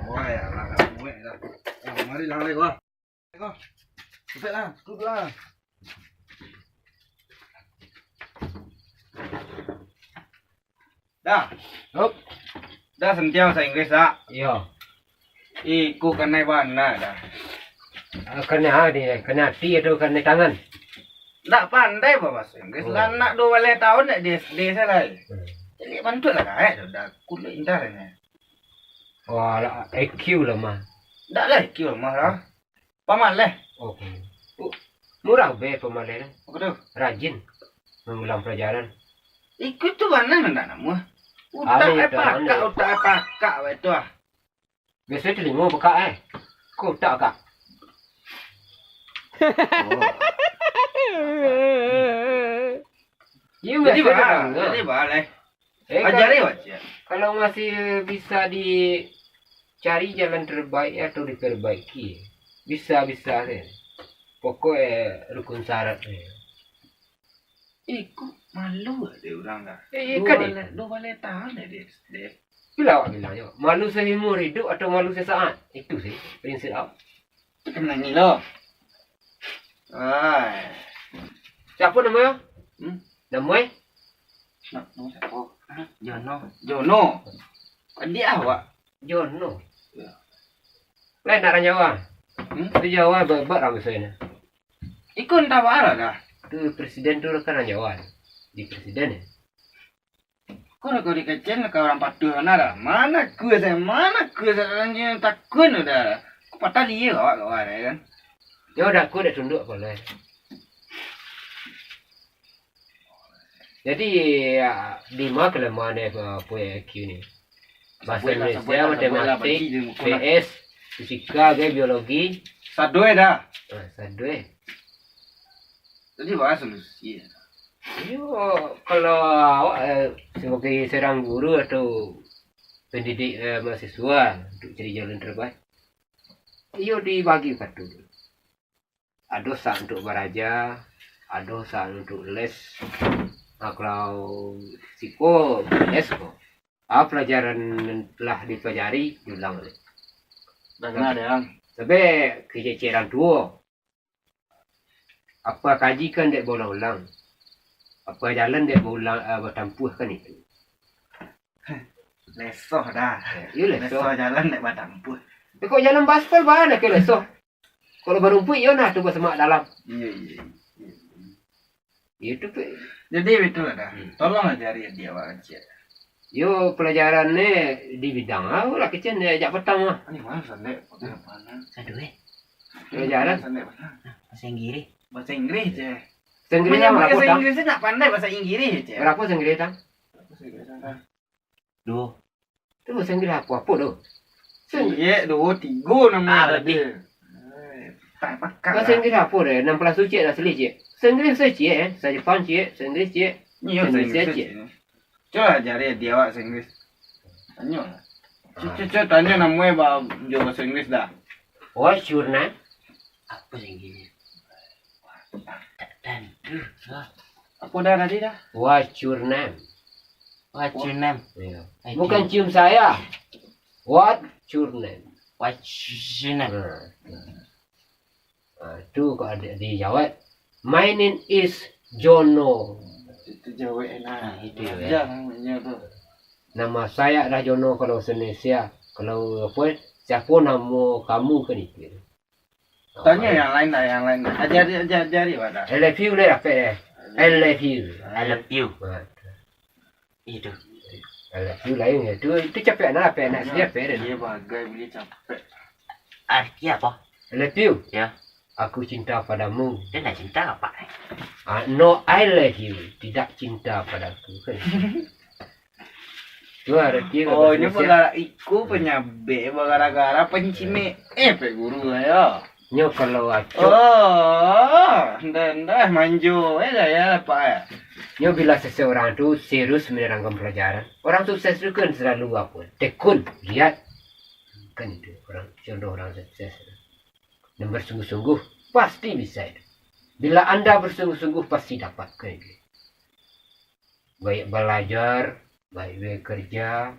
Ôi, là muội rồi. Mari lang lagi kau. Kau. Cepet lah, duduk lah. Dah. Hop. Dah sentiau bahasa Inggris dah. Iya. Iku kanai mana dah. Kena kena ti atau kena tangan. Tak pandai bahasa Inggris. Nak 2 tahun nak di SD saya lah. Jadi bantu lah kan. Dah kulit indah ni. Wah, IQ lah mah. Tak lah IQ mah lah. Paman lah. Okey. Murah be pemalas. Apa tu? Rajin mengulang pelajaran. Ikut tu mana nak nama? Ada Utak pakak itu ah. Biasa telinga buka Kau tak kak? You Jadi biasa bah, dengar. jadi bah lah. Ajari baca. Kalau masih bisa dicari jalan terbaik atau diperbaiki, bisa deh. Pokoknya rukun syarat ni. Ikut malu ada orang dah. Kan Dua tahun dia. Bila awak bilangnya, malu seumur hidup atau malu sesaat? Itu sih prinsip awak. Kena ni loh. Ay. Siapa namanya? Namanya? Nak siapa? Jono. Dia awak. Jono. Lain nak Jawa. Di Jawa bebat orang saya. Ikut tak apa dah. Tu presiden tu kan orang Jawa. Di presiden. Kau nak kau dikecil kau orang patuh mana dah? Mana kuat orang yang takut dah. Kau patah dia awak kan? Ya udah aku dah tunduk boleh. Jadi di mana kelemahan IQ ni? Bahasa Indonesia, matematik, PS, fisika, biologi. Sadoi dah. Sadoi. Jadi bahasa solusi. Yo, kalau awak sebagai seorang guru atau pendidik mahasiswa untuk cari jalan terbaik, yo dibagi patu. Ada saat untuk belajar, ada saat untuk les. Kalau siko les kok. Pelajaran telah dipelajari diulang. Bagaimana yang? Sebab kececeran tua. Apa kajikan dek boleh ulang. Apa jalan dek ulang bertampuh kan itu. Lesoh dah. Ya lesoh jalan dek bertampuh. Kok jalan baspal mana ke lesoh? Kalau berumput ya nah tu bersemak dalam. Iya. Itu pe. Jadi betul dah. Tolong ajari dia awak aja. Yo pelajaran ni di bidang lah kecil ni ajak petang lah. Ini mana sandek? Mana? Aduh Pelajaran Sandek mana? bahasa Inggris. Bahasa Inggris je. Inggris berapa Bahasa tak? Inggris nak pandai bahasa Inggris je. Berapa Inggris tak? Bahasa Inggris tak? Dua. Tu bahasa Inggris apa tu? Iya, 2, 3 nama lebih. Tak pakai. Bahasa Inggris apa dah? 16 cik dah selih cik. Bahasa Inggris saya cik Saya Jepang cik. Bahasa Inggris cik. Ni bahasa Inggris. Coba ajari dia bahasa Inggris. Tanya lah. Cucu tanya namanya bahasa Inggris dah. What's your name? Apa bahasa Inggris? Dan Apa dah tadi dah? What's your name? what's your name? Ya. Bukan cium saya. What's your name? What's your name? Tu kau ada dijawab. My name is Jono. Itu jawab enak. Itu ya. Jangan tu. Nama saya dah Jono kalau Indonesia. Kalau apa? Siapa nama kamu kan itu? Tanya yang lain dah, yang lain. Ajari pada. I love you lah apa ya? I love you. I love you. Itu. I love you lain ya. Itu capek nak apa nak siapa ya? Dia bagai boleh capek. Arti apa? I love you. Ya. Aku cinta padamu. Dia nak cinta apa? No, I love you. Tidak cinta padaku. Tu ada dia. Oh, ini gara iku penyabe gara-gara pencime. Pe guru ya. Nyo kalau aku. Oh, dah manjo dah ya apa ya. Nyo bila seseorang tu serius menerangkan pelajaran. Orang sukses itu kan selalu apa? Tekun, lihat. Kan itu orang contoh orang sukses. Dan bersungguh-sungguh pasti bisa itu. Bila anda bersungguh-sungguh pasti dapat kan itu. Baik belajar, baik bekerja,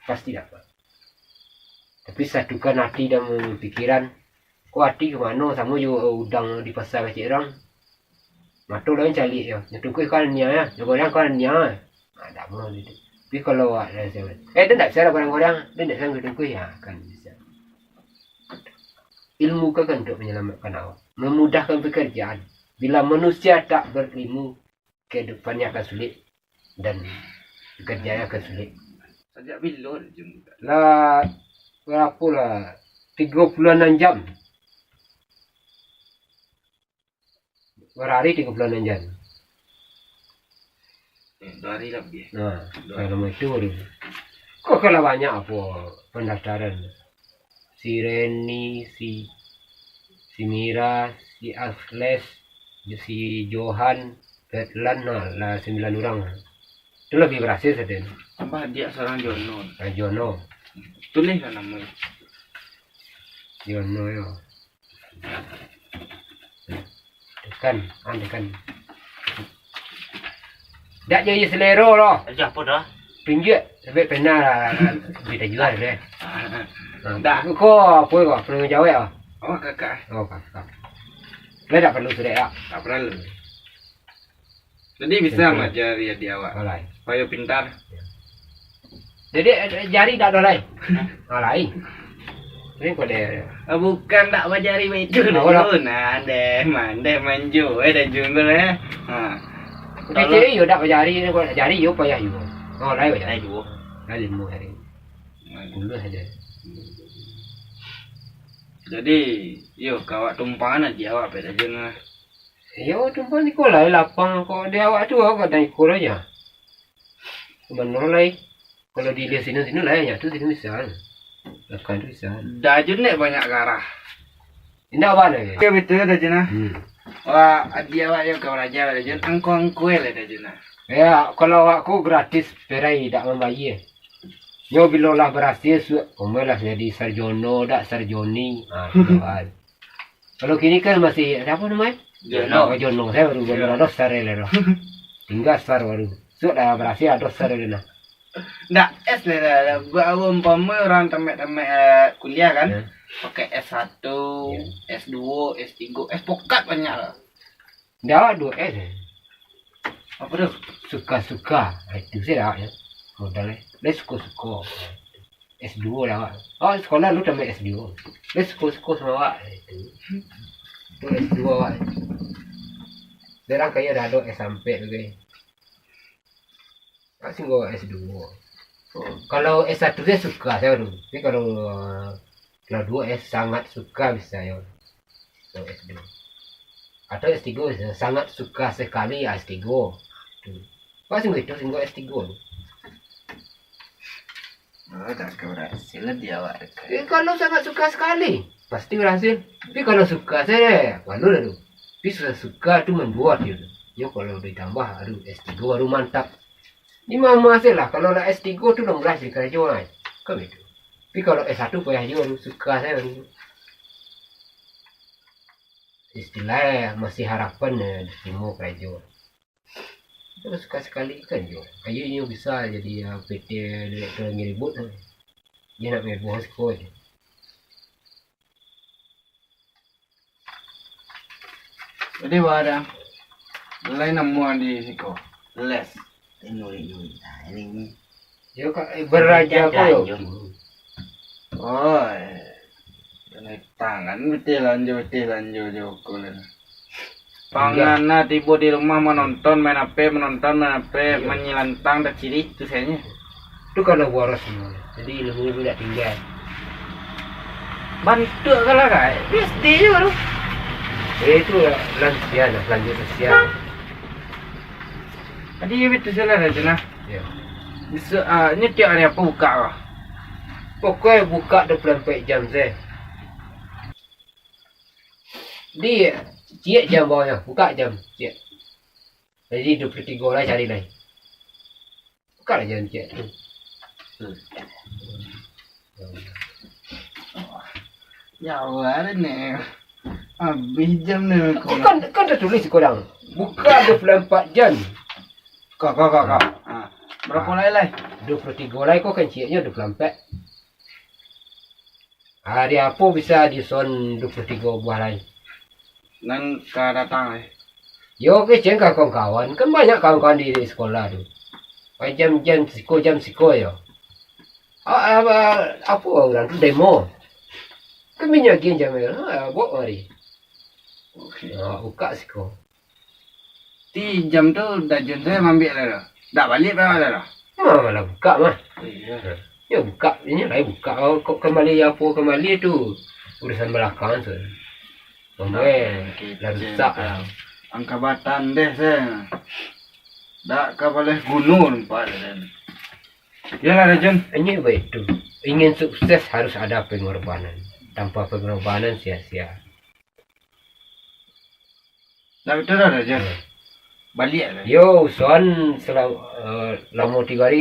pasti dapat. Tapi satukan hati dan pikiran. Kau hati ke mana sama yo udang di pasar kecil orang. Matu lain cari ya. Yang tunggu kan nia ya. Yang orang kan nia. Ada mana gitu. Tapi kalau ada saya, dia tak bisa orang-orang. Dia tak sanggup tunggu ya kan bisa. Ilmu kan untuk menyelamatkan awak. Memudahkan pekerjaan. Bila manusia tak berilmu, kehidupannya akan sulit. Dan pekerjaannya akan sulit. Sejak bila dia jumpa? Lah, berapa lah? 36 jam. Berhari 36 jam. 2 hari lebih. Nah, kalau itu baru. Kok kalau banyak apa pendaftaran? Si Reni, si Mira, si Asles, si Johan, Petlan, lah 9 orang. Itu lebih berhasil saja. Apa dia seorang Jono? Jono. Tulislah namanya. Jono ya. Tekan. Tak jadi selera lah. Aja apa dah? Pinjat. Sampai pernah lah. Kita jual deh. Tak. Kau apa kau? Pernah jawab ya? Oh kakak. Oh kakak. Dia tak perlu sudah ya. Tak perlu. Jadi bisa mengajari adik awak. Alai. Supaya pintar. Jadi jari tak ada lain. Alai. Ini kau dia. Bukan tak mengajari itu. Nah, mandeh manju. Dah junggul Kecil yo tak jari ni kau jari yo payah yo. Oh lain Dah aja. dua. Lain mu hari. Dulu saja. Jadi, yo kawak tumpangan aja awak pada jenah. Yo tumpah ni kau lain lapang kau dia awak tu kau dah ikut aja. Benar lain. Kalau di sini lain ya tu sini misal. Lakukan tu misal. Dah jenek banyak garah. Indah apa lagi? Oke betul dah jenah. Wah, adik awak yo kau raja dah jenah. Angko lah dah jenah. Ya, kalau aku gratis perai tak membayar. Yo bila lah berhasil, lah jadi sarjono, tak sarjoni. Tuhan. Kalau kini kan masih apa namanya? Jono. Jono. Saya baru ada sar lah. Tinggal sar baru. Dah berhasil ada sar lah. Nggak S lah. Gua umpama orang temek-temek kuliah kan. Pakai S1, S2, S3, S pokat banyak lah. Dah 2 S. Apa tu? Suka-suka. Itu saya dah ya. Modalnya. Dia suka-suka. S2 lah. Oh, sekolah lu tambah S2. Dia suka-suka sama awak. Itu S2 awak. Dia orang kaya dah ada S sampai lagi. Tak singgung S2. Kalau S1 saya suka saya baru. Tapi kalau 2 S sangat suka bisa ya. So S2. Atau S3 sangat suka sekali S3. Apa singgung itu singgung S3. Oh, tak berhasil dia awak. Kalau sangat suka sekali, pasti berhasil. Tapi kalau suka saya, malu lah tu. Tapi suka tu membuat dia. Ya kalau ditambah, aduh S3 baru mantap. Ini mama hasil lah. Kalau nak S3 tu dah berhasil kerja kan. Kan itu. Tapi kalau S1 payah juga baru suka saya baru. Istilahnya masih harapan diterima kerja. Kalau suka sekali kan jo. Ayahnya bisa jadi PT direktur ngeribut. Dia nak main buah sekolah je. Jadi ada lain nama di siko. Les. Nyuri. Nah, ini. Yo beraja ko yo. Oh. Naik tangan betul lanjut joko lah. Panganna tiba di rumah menonton main HP, menyilantang tak ciri itu sayanya. Itu kalau boros semua. Jadi ilmu tidak tinggal. Bantu kalau kan, pasti juga tu. Itu lanjut usia. Tadi itu salah saja nah. Ya. Bisa ni tiap hari apa buka kah? Pokoknya buka 24 jam saya. Dia cik jam bawahnya, buka jam cik. Jadi 23 lah cari lain. Buka lah jam cik tu. Ya Allah ni. Habis jam ni. Kan dah tulis korang. Buka 24 jam. Kau. Berapa lagi? 23 lah kau kan ciknya 24. Hari apa bisa dison 23 buah lain. Nan ka datang Yo ke jengka kawan-kawan. Kan banyak kawan-kawan di sekolah tu. Jam siko yo. Apa orang tu demo. Kami nyakin jam buat mari. okey Buka siko. ti jam tu dah jam saya ambil dah dah balik dah Malah buka mah. iya Ya buka. Ini lah buka. Kok kembali apa kembali tu. Urusan belakang tu. Dah rusak lah. angka batan deh saya dak ka boleh gunung pak dan yalah Rajan Ini baik tu. Ingin sukses harus ada pengorbanan. Tanpa pengorbanan sia-sia. dah betul dah Rajan balik lah Yo, son selama 3 hari